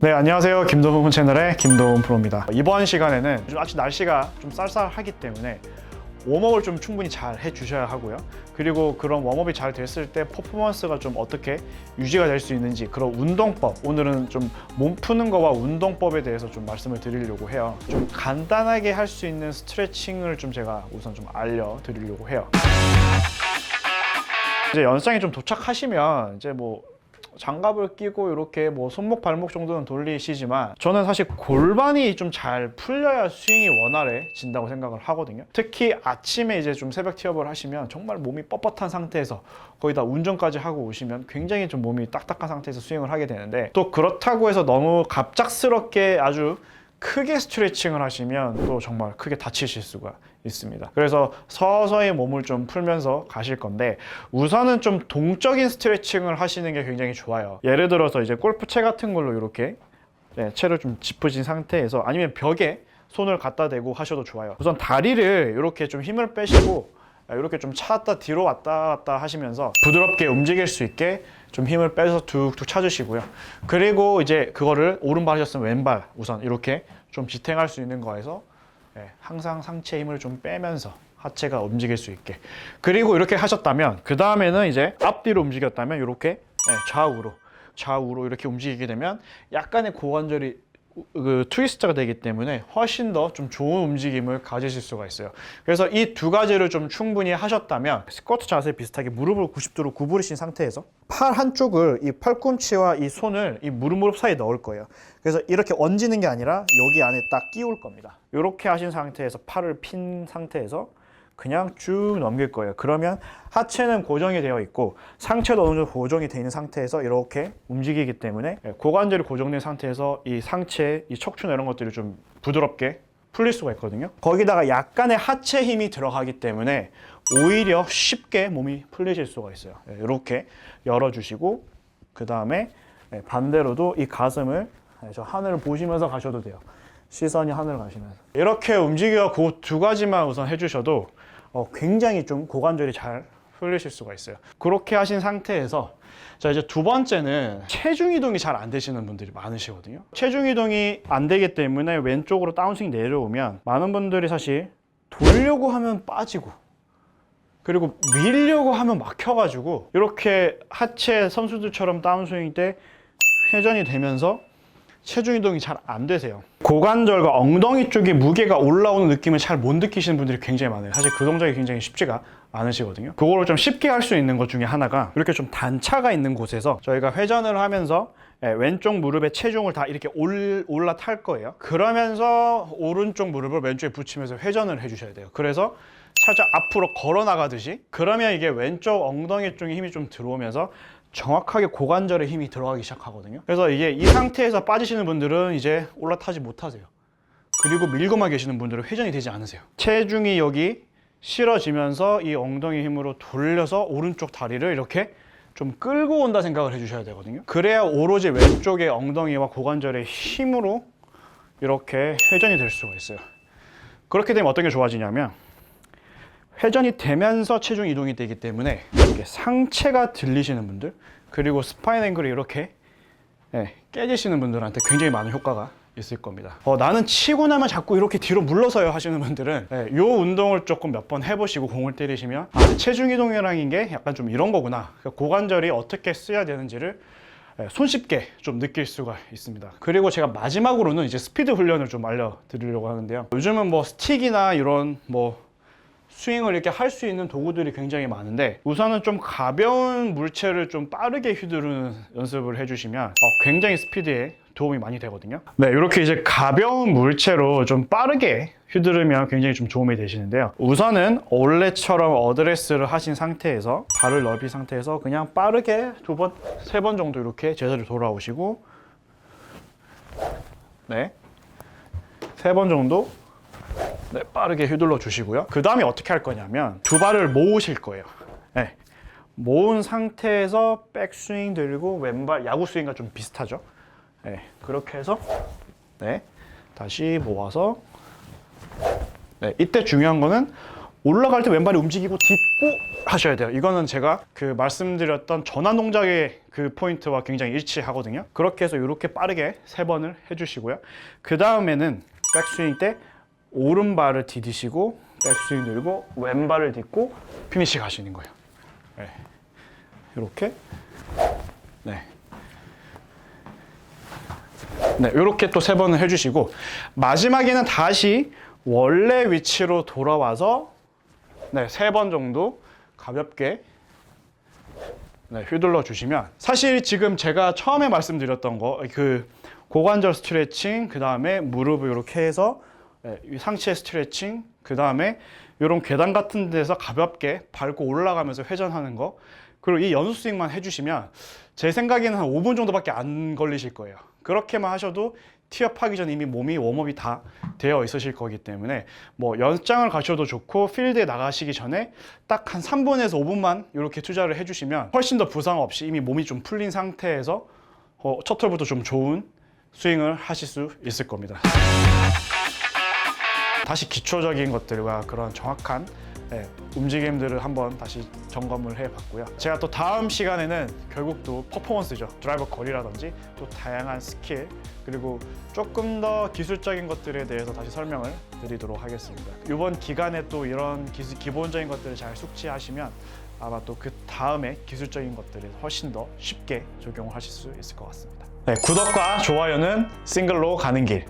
네, 안녕하세요. 김도훈 채널의 김도훈 프로입니다. 이번 시간에는 아직 날씨가 좀 쌀쌀하기 때문에 웜업을 좀 충분히 잘 해주셔야 하고요. 그리고 그런 웜업이 잘 됐을 때 퍼포먼스가 좀 어떻게 유지가 될 수 있는지, 그런 운동법, 오늘은 좀 몸 푸는 거와 운동법에 대해서 좀 말씀을 드리려고 해요. 좀 간단하게 할 수 있는 스트레칭을 좀 제가 우선 좀 알려드리려고 해요. 이제 연상에 좀 도착하시면 이제 뭐 장갑을 끼고 이렇게 뭐 손목 발목 정도는 돌리시지만, 저는 사실 골반이 좀 잘 풀려야 스윙이 원활해진다고 생각을 하거든요. 특히 아침에 이제 좀 새벽 티업을 하시면 정말 몸이 뻣뻣한 상태에서 거기다 운전까지 하고 오시면 굉장히 좀 몸이 딱딱한 상태에서 스윙을 하게 되는데, 또 그렇다고 해서 너무 갑작스럽게 아주 크게 스트레칭을 하시면 또 정말 크게 다치실 수가 있습니다. 그래서 서서히 몸을 좀 풀면서 가실 건데, 우선은 좀 동적인 스트레칭을 하시는 게 굉장히 좋아요. 예를 들어서 이제 골프채 같은 걸로 이렇게 채를 좀 짚으신 상태에서, 아니면 벽에 손을 갖다 대고 하셔도 좋아요. 우선 다리를 이렇게 좀 힘을 빼시고 이렇게 좀 차왔다 뒤로 왔다 갔다 하시면서 부드럽게 움직일 수 있게 좀 힘을 빼서 툭툭 차주시고요. 그리고 이제 그거를 오른발 하셨으면 왼발 우선 이렇게 좀 지탱할 수 있는 거에서 항상 상체 힘을 좀 빼면서 하체가 움직일 수 있게. 그리고 이렇게 하셨다면 그 다음에는 이제 앞뒤로 움직였다면 이렇게 좌우로 이렇게 움직이게 되면 약간의 고관절이 트위스트가 되기 때문에 훨씬 더 좀 좋은 움직임을 가지실 수가 있어요. 그래서 이 두 가지를 좀 충분히 하셨다면, 스쿼트 자세 비슷하게 무릎을 90도로 구부리신 상태에서 팔 한쪽을, 이 팔꿈치와 이 손을 이 무릎 사이에 넣을 거예요. 그래서 이렇게 얹는 게 아니라 여기 안에 딱 끼울 겁니다. 이렇게 하신 상태에서 팔을 핀 상태에서 그냥 쭉 넘길 거예요. 그러면 하체는 고정이 되어 있고 상체도 어느 정도 고정이 되어 있는 상태에서 이렇게 움직이기 때문에 고관절이 고정된 상태에서 이 상체, 이 척추나 이런 것들이 좀 부드럽게 풀릴 수가 있거든요. 거기다가 약간의 하체 힘이 들어가기 때문에 오히려 쉽게 몸이 풀리실 수가 있어요. 이렇게 열어주시고, 그 다음에 반대로도 이 가슴을 저 하늘을 보시면서 가셔도 돼요. 시선이 하늘 가시면서 이렇게 움직여 그 두 가지만 우선 해주셔도 굉장히 좀 고관절이 잘 풀리실 수가 있어요. 그렇게 하신 상태에서 자, 이제 두 번째는 체중 이동이 잘 안 되시는 분들이 많으시거든요. 체중 이동이 안 되기 때문에 왼쪽으로 다운스윙 내려오면 많은 분들이 사실 돌려고 하면 빠지고, 그리고 밀려고 하면 막혀가지고 이렇게 하체 선수들처럼 다운스윙 때 회전이 되면서 체중 이동이 잘 안 되세요. 고관절과 엉덩이 쪽에 무게가 올라오는 느낌을 잘 못 느끼시는 분들이 굉장히 많아요. 사실 그 동작이 굉장히 쉽지가 않으시거든요. 그거를 좀 쉽게 할 수 있는 것 중에 하나가, 이렇게 좀 단차가 있는 곳에서 저희가 회전을 하면서 왼쪽 무릎에 체중을 다 이렇게 올라탈 거예요. 그러면서 오른쪽 무릎을 왼쪽에 붙이면서 회전을 해주셔야 돼요. 그래서 살짝 앞으로 걸어 나가듯이, 그러면 이게 왼쪽 엉덩이 쪽에 힘이 좀 들어오면서 정확하게 고관절에 힘이 들어가기 시작하거든요. 그래서 이게 이 상태에서 빠지시는 분들은 이제 올라타지 못하세요. 그리고 밀고만 계시는 분들은 회전이 되지 않으세요. 체중이 여기 실어지면서 이 엉덩이 힘으로 돌려서 오른쪽 다리를 이렇게 좀 끌고 온다 생각을 해주셔야 되거든요. 그래야 오로지 왼쪽의 엉덩이와 고관절의 힘으로 이렇게 회전이 될 수가 있어요. 그렇게 되면 어떤 게 좋아지냐면, 회전이 되면서 체중 이동이 되기 때문에 이렇게 상체가 들리시는 분들, 그리고 스파인 앵글이 이렇게 깨지시는 분들한테 굉장히 많은 효과가 있을 겁니다. 나는 치고 나면 자꾸 이렇게 뒤로 물러서요 하시는 분들은 이 운동을 조금 몇 번 해보시고 공을 때리시면, 체중 이동이라는 게 약간 좀 이런 거구나, 고관절이 어떻게 써야 되는지를 손쉽게 좀 느낄 수가 있습니다. 그리고 제가 마지막으로는 이제 스피드 훈련을 좀 알려드리려고 하는데요. 요즘은 뭐 스틱이나 이런 뭐 스윙을 이렇게 할 수 있는 도구들이 굉장히 많은데, 우선은 좀 가벼운 물체를 좀 빠르게 휘두르는 연습을 해주시면 굉장히 스피드에 도움이 많이 되거든요. 네, 이렇게 이제 가벼운 물체로 좀 빠르게 휘두르면 굉장히 좀 도움이 되시는데요. 우선은 원래처럼 어드레스를 하신 상태에서, 발을 넓힌 상태에서 그냥 빠르게 두 번, 세 번 정도 이렇게 제자리로 돌아오시고, 세 번 정도 빠르게 휘둘러 주시고요. 그 다음에 어떻게 할 거냐면, 두 발을 모으실 거예요. 모은 상태에서 백스윙 들고 왼발, 야구 스윙과 좀 비슷하죠. 그렇게 해서 다시 모아서, 이때 중요한 거는 올라갈 때 왼발이 움직이고 딛고 하셔야 돼요. 이거는 제가 그 말씀드렸던 전환 동작의 그 포인트와 굉장히 일치하거든요. 그렇게 해서 이렇게 빠르게 3번을 해주시고요. 그 다음에는 백스윙 때 오른발을 디디시고 백스윙 들고 왼발을 딛고 피니시 가시는 거예요. 네. 이렇게 네. 네, 이렇게 또 3번을 해주시고 마지막에는 다시 원래 위치로 돌아와서 네, 3번 정도 가볍게 네, 휘둘러 주시면 사실 지금 제가 처음에 말씀드렸던 거 그 고관절 스트레칭 그 다음에 무릎을 이렇게 해서 네, 상체 스트레칭 그 다음에 이런 계단 같은 데서 가볍게 밟고 올라가면서 회전하는 거 그리고 이 연속 스윙만 해주시면 제 생각에는 한 5분 정도밖에 안 걸리실 거예요. 그렇게만 하셔도 티업 하기 전 이미 몸이 웜업이 다 되어 있으실 거기 때문에 뭐 연장을 가셔도 좋고 필드에 나가시기 전에 딱 한 3분에서 5분만 이렇게 투자를 해주시면 훨씬 더 부상 없이 이미 몸이 좀 풀린 상태에서 첫 홀부터 좀 좋은 스윙을 하실 수 있을 겁니다. 다시 기초적인 것들과 그런 정확한 움직임들을 한번 다시 점검을 해봤고요. 제가 또 다음 시간에는 결국 또 퍼포먼스죠. 드라이버 거리라든지 또 다양한 스킬 그리고 조금 더 기술적인 것들에 대해서 다시 설명을 드리도록 하겠습니다. 이번 기간에 또 이런 기본적인 것들을 잘 숙지하시면 아마 또 그 다음에 기술적인 것들을 훨씬 더 쉽게 적용을 하실 수 있을 것 같습니다. 네, 구독과 좋아요는 싱글로 가는 길.